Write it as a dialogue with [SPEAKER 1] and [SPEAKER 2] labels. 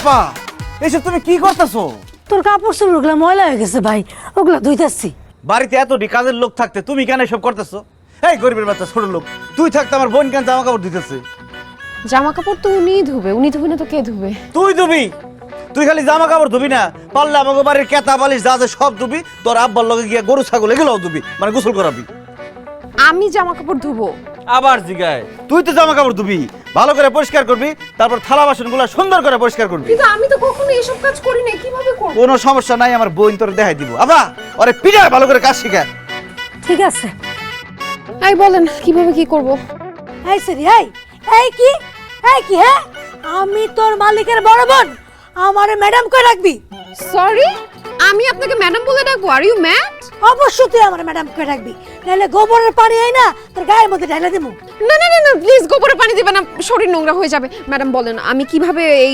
[SPEAKER 1] আপা, এইসব তুমি কি করতেছো?
[SPEAKER 2] তোর কাপড় চোপড়গুলো ময়লা হয়ে গেছে ভাই, ওগুলা ধুইতাছি।
[SPEAKER 1] বাড়িতে এত কাজের লোক থাকতে তুমি কেন এসব করতেছো? এই গরিবের বাচ্চা ছোট লোক, তুই থাকতে আমার বোন কেন জামা কাপড় দিতেছে?
[SPEAKER 3] জামা কাপড় তো উনিই ধুবে, উনি ধুবে না তো কে ধুবে?
[SPEAKER 1] তুই ধুবি? তুই খালি জামা কাপড় ধুবি না, পারলে আমাকে বাড়ির কেতা বালিশ যা আছে সব ধুবি, তোর আব্বার লগে গিয়া গরু ছাগল এগুলোও ধুবি, মানে গোসল করাবি।
[SPEAKER 3] আমি জামা কাপড় ধুবো?
[SPEAKER 1] আবার জিগায়, তুই তো জামা কাপড় ধুবি, ভালো করে পরিষ্কার করবি, তারপর থালা বাসনগুলো সুন্দর করে পরিষ্কার করবি।
[SPEAKER 3] কিন্তু আমি তো কখনো এসব কাজ করি না, কিভাবে করব?
[SPEAKER 1] কোনো সমস্যা নাই, আমার বোন তোর দেখাই দিব। আবা ওরে পিড়া ভালো করে কাজ শিখা।
[SPEAKER 2] ঠিক আছে।
[SPEAKER 3] এই বলেন কিভাবে কি করব?
[SPEAKER 2] এই সরি, এই কি হ্যাঁ, আমি তোর মালিকের বড় বোন, আমারে ম্যাডাম কই রাখবি?
[SPEAKER 3] সরি, আমি আপনাকে ম্যাডাম বলে ডাকবো? Are you mad?
[SPEAKER 2] অবশ্যই তুই আমারে ম্যাডাম কই রাখবি, নাহলে গোবরের পানি আই না তোর গায়ের মধ্যে ঢাইলা দিমু।
[SPEAKER 3] না না না না, প্লিজ গোবরে পানি দিবেন না, শরীর নোংরা হয়ে যাবে। ম্যাডাম বলেন আমি কিভাবে এই